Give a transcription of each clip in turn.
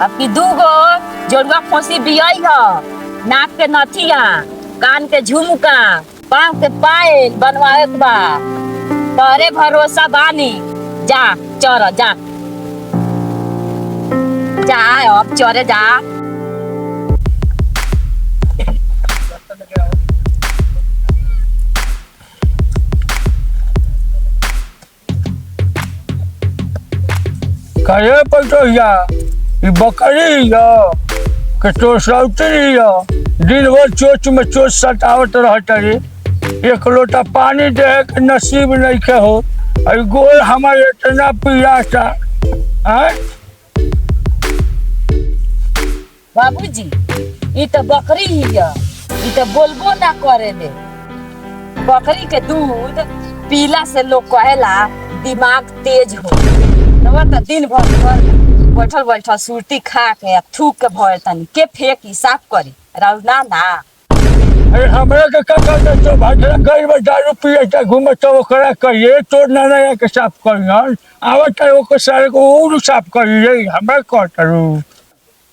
अब की दूगो जोड़वा खोसी बियाई ह। नाक के नथिया, कान के झुमका, पाँव के पायल बनवाए के बा। तोरे भरोसा बानी। जा चर जा जा अब चरे जा। कहे पटोहिया ई बकरी के तो सौतरी दिन भर चोच में चोच सटावत रहत रे। एक लोटा पानी दे के नसीब नहीं के हो। अई गोल हमारे इतना पियासा हैं। बाबूजी ई तो बकरी ही है। ई तो बोलबो ना करे दे। बकरी के दूध पीला से लोग कहेला दिमाग तेज हो। तो दिन भर बैठल बैठल सुरती खा के थूक के भर तनी के फेंकी साफ करी राउना ना। अरे हमरा के का करते तो भागला गई में दारू पिए त घूमे तो ओकरा कहिए तो ना के साफ करियन। आवत है ओको सारे को और साफ करिए हमरा कटरू।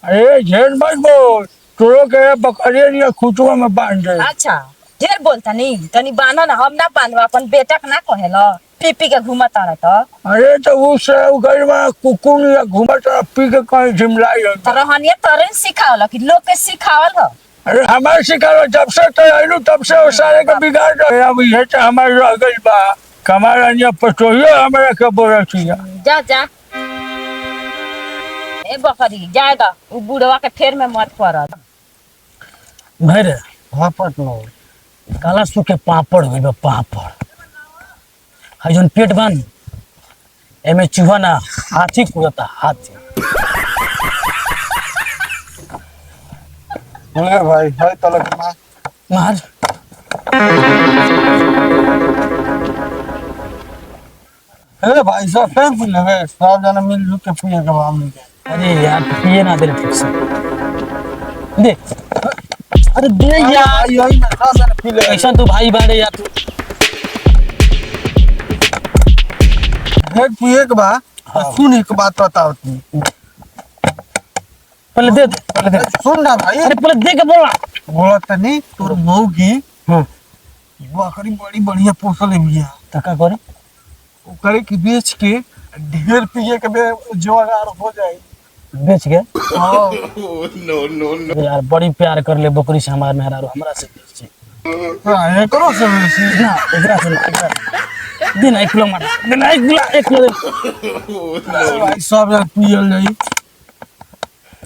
अरे झेल मत बोल तोरो के बकरी ने खुटवा में बांध दे। अच्छा ढेर बोलता नहीं तनी बानो ना हम ना बांधवा अपन बेटा के ना कहेला पी पी के घूमत आ तो। अरे तो उस घर में कुकुर या घूमत पी के कहीं झिमलाई तरहनिया तोरे सिखावल कि लोग के सिखावल ह। अरे हमारे शिकार जब से तो आइलू तब से वो सारे के बिगाड़ रहे। अब ये तो हमारे रह गई बा कमारा ने पटोहियो हमारे के बोरा छिया। जा जा ए बकरी जाएगा उ बुढ़वा के फेर में मत पड़। भाई रे हाँ पटनो काला सूखे पापड़ हो गए पापड़ है जोन पेट बन एमे चूहा ना हाथी कूदता हाथी। बोले भाई है तलक मार हे भाई सब फेंक भी लगे सब जना मिल के पिए के हम के। अरे यार पिए ना दे ठीक से दे। अरे दे यार यही ना सब जना पी ले। ऐसा तू भाई बाड़े यार तू हे पिए के बा सुन एक बात बताओ तू पहले दे पहले दे सुन ना भाई। अरे पहले दे के बोला बोलत नहीं तोर मौगी हां बकरी बड़ी बढ़िया पोसल बिया तका करे ओकरे के बेच के ढेर पिए के जोगार हो जाए। बेच के हां नो यार बड़ी प्यार कर ले बकरी से हमार मेहरारू हमरा से बेच हां एकरो से ना एकरा से ना दिन 1 किलो मार दिन 1 किलो भाई सब यार पियल जाई।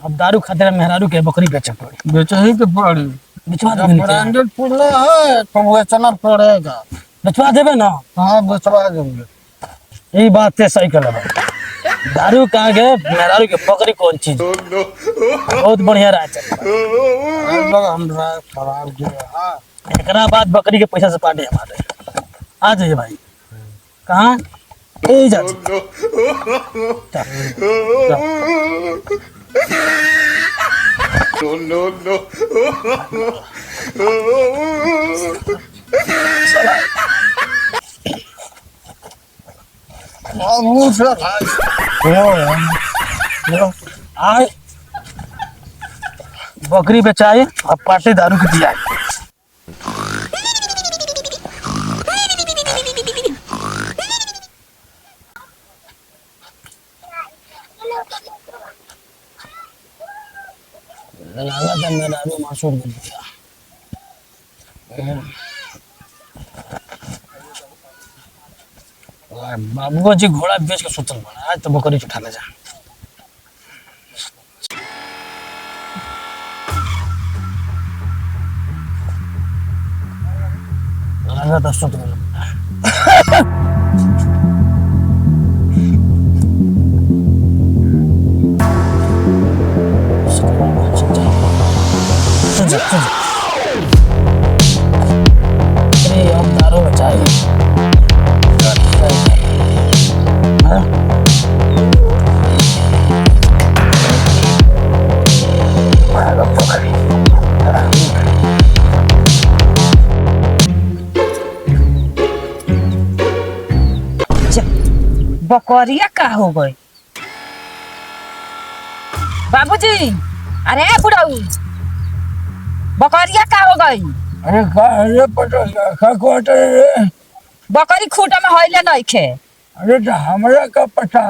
अब दारू खातिर मेहरारू के बकरी बेचे पड़ी बेचे ही के पड़ी बेचवा देबे ना ब्रांडेड पुल्ला है तो बेचना पड़ेगा। बेचवा देबे ना। हाँ बेचवा देंगे। यही बात है सही कर दारू कहाँ गए मेहरारू के बकरी कौन चीज बहुत बढ़िया रहा खराब जो हाँ एकरा बाद बकरी के पैसा से पाटे हमारे आ जाइए भाई कहाँ ए जा आए बकरी बेचाए अब पार्टी दारू की दिया लगा था मेरा दारू मासूम कर दिया। बाबू जी घोड़ा बेच के सुतल बना आज तो बकरी उठा ले जा। लगा था सुत गया अरे अब दारू बचाए बकरिया का हो गई बाबूजी अरे बुढ़ऊ बकरिया का हो गई? अरे का अरे पटल का क्वार्टर रे। बकरी खूटा में होइले नहीं खे। अरे तो हमरा का पता,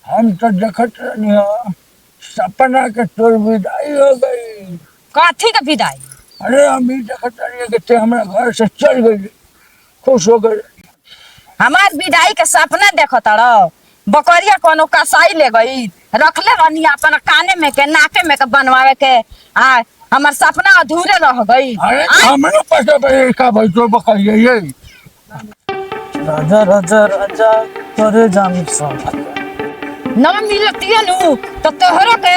हम तो देखत रहनी हो सपना के तोर विदाई हो गई। काठी का विदाई? अरे हम ही देखत रहनी कि ते हमरा घर से चल गई, खुश हो गई। हमार विदाई के सपना देखत रहो, बकरिया कोनो कसाई ले गई, रखले रहनी अपन काने में के नाके में के बनवावे के, आ हमार सपना अधूरे रह गई। अरे हमरा पता पे का भाई तो बकरिया ये। राजा राजा राजा तोरे जान सब ना मिलती है नु तो तोहरा के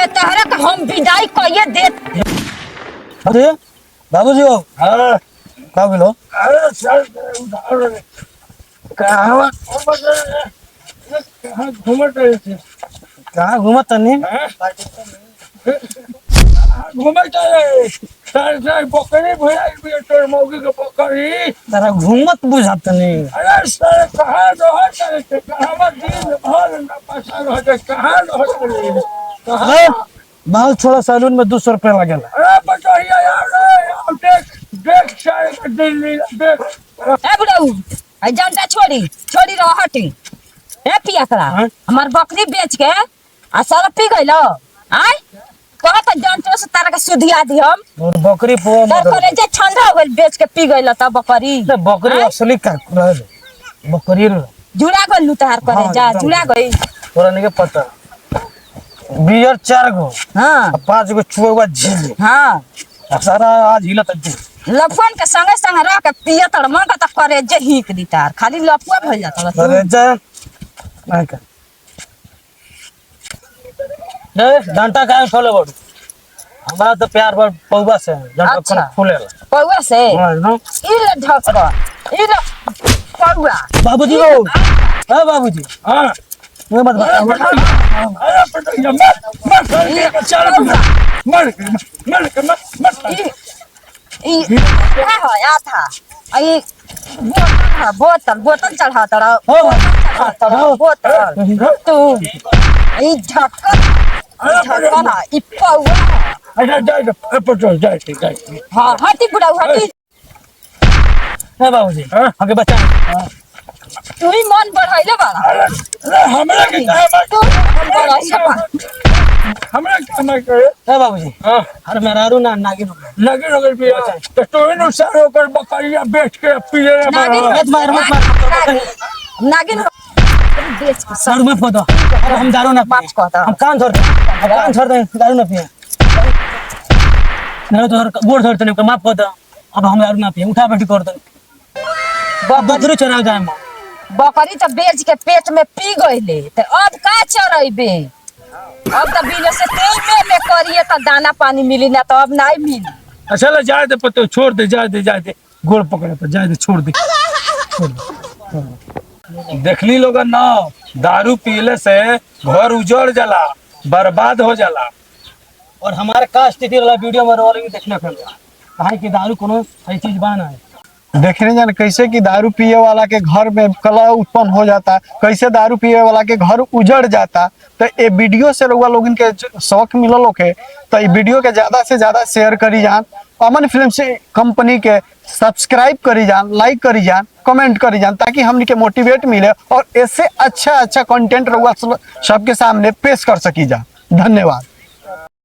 हम विदाई कइए देत। अरे बाबूजी हो हाँ का बोलो? अरे सर उधार कहाँ घूमत रहे थे? कहाँ घूमत तनी? घूमत रहे सर सर बकरी भैया भी तोर मौगी के बकरी। तारा घूमत बुझात नहीं। अरे सर कहाँ रहत रहे थे? कहाँ दिन भर न पैसा रहते, कहाँ रहत रहे? कहाँ? बाल छोड़ा सैलून में 200 रुपया लगेला। अरे बताइए यार देख देख सारे का दिल्ली देख। ए बुढ़ऊ आई जानता छोड़ी रह हटी। ए पियाकरा हाँ? हमार बकरी बेच के आ सारा पी गइलो। आय कहत जानतो से तारा के सुधिया दी हम। और बकरी पो तर करे जे ठंडा हो गइल बेच के पी गइल त बकरी। बकरी हाँ? असली का रहे बकरी रे। जुड़ा गइल तार करे हाँ, जा एकदम। जुड़ा गइल। तोरा नहीं के पता बियर 4 गो हां 5 गो चुआ झील हां सारा आज हिलत है। लफन के संगे संगे रह के पिया तर मन का त करे जे हिक दी तार खाली लफुआ भइल जात अरे जा नहीं का दे डंटा काहे खोले बड़ हमरा तो प्यार बड़ पौवा से डंटा अच्छा। कोन खोले पौवा से हां नो ई ले ढकवा ई ले पौवा। बाबूजी हो हां बाबूजी हाँ ये मत बता अरे बताइए मत कर चल मत ई क्या हो या था आई बोतल चढ़ा तड़ा बोतल तू ई ढक्कन ई पौवा। अच्छा जाए पटो जाए हाँ हटी बुढ़ाऊ हटी। ए बाबूजी हाँ? आगे बचा तू ही मन बढ़ाइले बाड़ा। अरे हमरा के तू मन बढ़ाइले बाड़ा। हमरा के हम करे ए बाबूजी हां अरे मेरारू ना नागिन हो गया। लगे पिया तो तू इन सारे ओकर बकरिया बेच के पिए मत मार नागिन बेच के सर में फोदो अरे हम दारू ना बात कहता। हम कान छोड़ दे दारू ना पिए नहीं तो गोड़ छोड़ तने माफ कर दो अब हम दारू ना पिए उठा बैठी कर दो बकरी चराव जाए हम बकरी तो बेच के पेट में पी गइले तो अब का चरइबे? अब तो बिल से तेल में करिए तो दाना पानी मिली ना तो अब नहीं मिली। अच्छा ले जाए दे पतो छोड़ दे जाए दे गोड़ पकड़े तो जाए दे छोड़ दे देखली लोग ना दारू पीले से घर उजड़ जाला बर्बाद हो जाला। और हमारे का स्थिति वाला वीडियो में रोलिंग देखने को मिला कहा कि दारू कोनो सही चीज बना है। देखने जान कैसे कि दारू पिए वाला के घर में कलह उत्पन्न हो जाता, कैसे दारू पिए वाला के घर उजड़ जाता। तो ये वीडियो से लोग इनके शौक मिलल के तो ये वीडियो के ज्यादा से ज्यादा शेयर करी जान, अमन फिल्म से कंपनी के सब्सक्राइब करी जान, लाइक करी जान, कमेंट करी जान ताकि हमने के मोटिवेट मिले और इससे अच्छा कंटेंट रउआ सबके सामने पेश कर सकी जा। धन्यवाद।